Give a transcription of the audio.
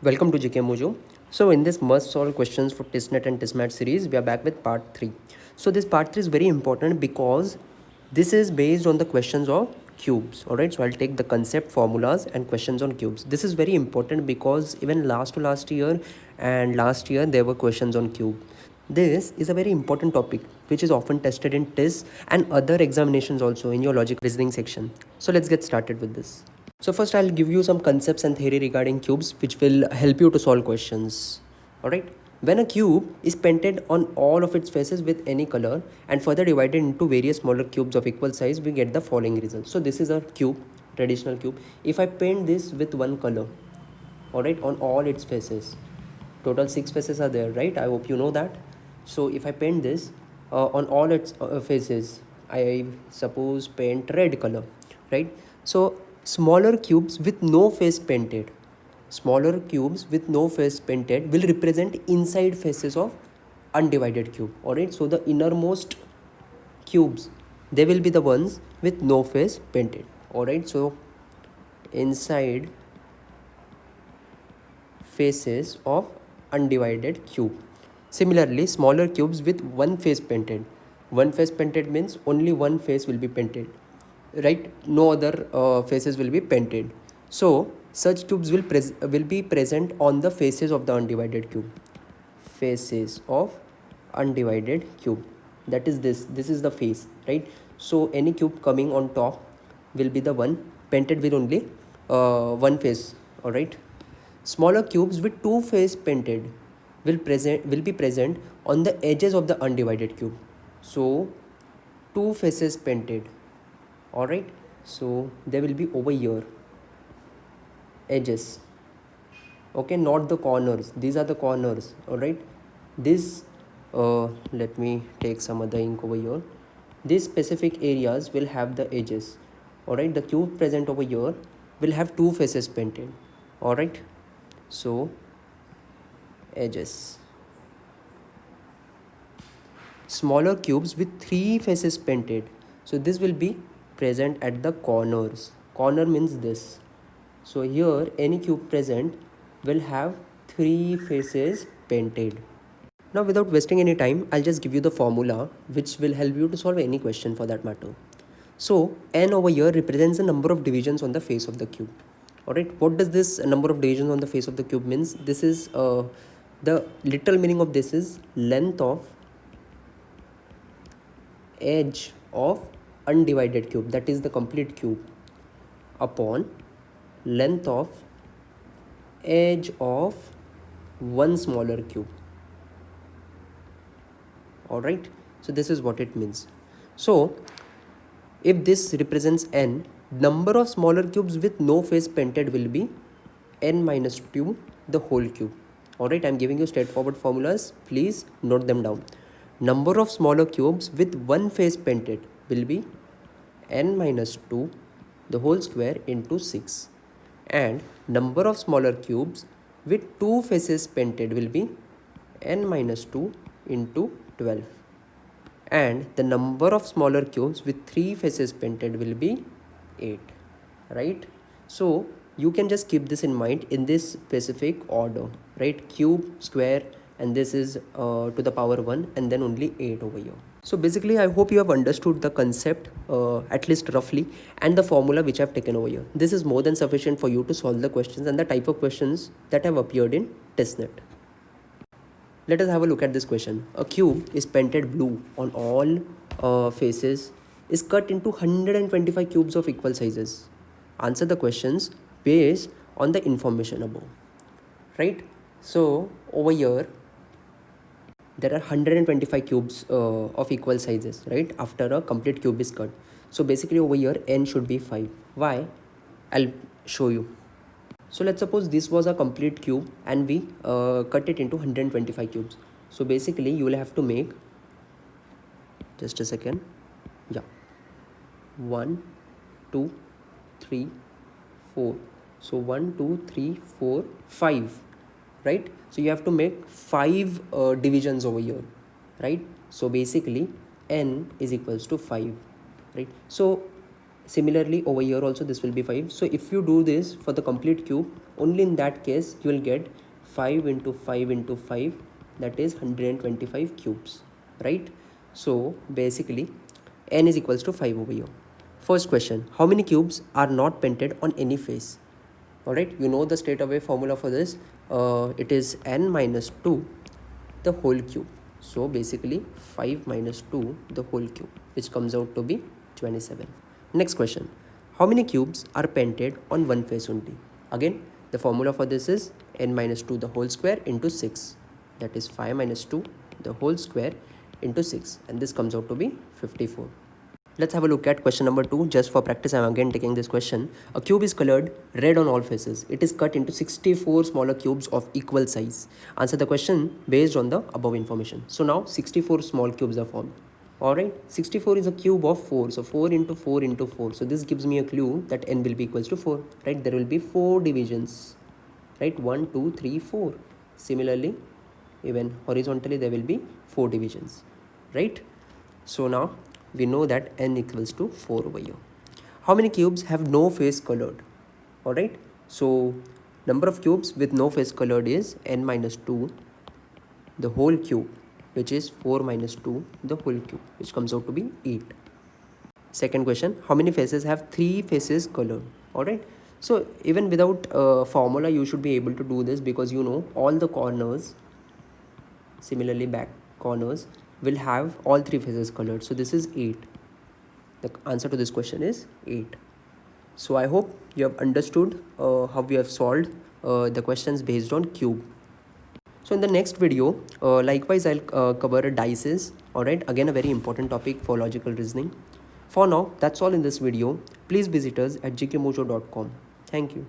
Welcome to GK Mojo. So in this must solve questions for TISSNET and TISSMAT series, we are back with part 3. So this part 3 is very important because this is based on the questions of cubes. Alright, so I'll take the concept, formulas and questions on cubes. This is very important because even last year and last year there were questions on cube. This is a very important topic which is often tested in TISS and other examinations also in your logic reasoning section. So let's get started with this. So first I'll give you some concepts and theory regarding cubes which will help you to solve questions. Alright. When a cube is painted on all of its faces with any color and further divided into various smaller cubes of equal size, we get the following result. So this is a cube, traditional cube. If I paint this with one color, alright, on all its faces, total 6 faces are there, right? I hope you know that. So if I paint this on all its faces, I suppose paint red color, right? So smaller cubes with no face painted will represent inside faces of undivided cube. Alright, so the innermost cubes, they will be the ones with no face painted. Alright, so inside faces of undivided cube. Similarly, smaller cubes with one face painted. One face painted means only one face will be painted, right? No other faces will be painted. So such cubes will be present on the faces of the undivided cube. Faces of undivided cube. That is this. This is the face, right? So any cube coming on top will be the one painted with only one face. All right. Smaller cubes with two faces painted will be present on the edges of the undivided cube. So two faces painted. Alright, so they will be over here, edges, okay, not the corners. These are the corners. Alright, this let me take some other ink over here. These specific areas will have the edges. Alright, the cube present over here will have two faces painted. Alright, so edges. Smaller cubes with three faces painted, so this will be present at the corners. Corner means this. So here any cube present will have three faces painted. Now without wasting any time, I'll just give you the formula which will help you to solve any question for that matter. So n over here represents the number of divisions on the face of the cube. Alright, what does this number of divisions on the face of the cube means? This is the literal meaning of this is length of edge of undivided cube, that is the complete cube, upon length of edge of one smaller cube. Alright, so this is what it means. So if this represents n, number of smaller cubes with no face painted will be n minus 2 the whole cube. Alright, I'm giving you straightforward formulas, please note them down. Number of smaller cubes with one face painted will be n minus 2 the whole square into 6, and number of smaller cubes with two faces painted will be n minus 2 into 12, and the number of smaller cubes with three faces painted will be 8, right? So you can just keep this in mind in this specific order, right? Cube, square, and this is to the power 1, and then only 8 over here. So basically I hope you have understood the concept at least roughly, and the formula which I have taken over here. This is more than sufficient for you to solve the questions and the type of questions that have appeared in TISSNET. Let us have a look at this question. A cube is painted blue on all faces, is cut into 125 cubes of equal sizes. Answer the questions based on the information above, right? So over here there are 125 cubes of equal sizes, right, after a complete cube is cut. So basically over here n should be 5. Why? I'll show you. So let's suppose this was a complete cube and we cut it into 125 cubes. So basically you will have to make, just a second, yeah, 1 2 3 4. So 1 2 3 4 5, right? So you have to make 5 divisions over here, right? So basically n is equals to 5, right? So similarly over here also this will be 5. So if you do this for the complete cube, only in that case you will get 5 into 5 into 5, that is 125 cubes, right? So basically n is equals to 5 over here. First question, how many cubes are not painted on any face? All right, you know the straight away formula for this. It is n minus 2 the whole cube. So basically 5 minus 2 the whole cube, which comes out to be 27. Next question, how many cubes are painted on one face only? Again, the formula for this is n minus 2 the whole square into 6, that is 5 minus 2 the whole square into 6, and this comes out to be 54. Let's have a look at question number 2. Just for practice, I am again taking this question. A cube is colored red on all faces. It is cut into 64 smaller cubes of equal size. Answer the question based on the above information. So now 64 small cubes are formed. Alright, 64 is a cube of 4. So 4 into 4 into 4. So this gives me a clue that n will be equals to 4. Right, there will be 4 divisions. Right, 1, 2, 3, 4. Similarly, even horizontally there will be 4 divisions. Right, so now we know that n equals to 4 over here. How many cubes have no face colored? Alright, so number of cubes with no face colored is n minus 2 the whole cube, which is 4 minus 2 the whole cube, which comes out to be 8. Second question, how many faces have 3 faces colored? Alright, so even without formula you should be able to do this, because you know all the corners, similarly back corners, will have all 3 faces colored. So this is 8. The answer to this question is 8. So I hope you have understood how we have solved the questions based on cube. So in the next video, likewise I'll cover dices. Alright, again a very important topic for logical reasoning. For now, that's all in this video. Please visit us at gkmojo.com. Thank you.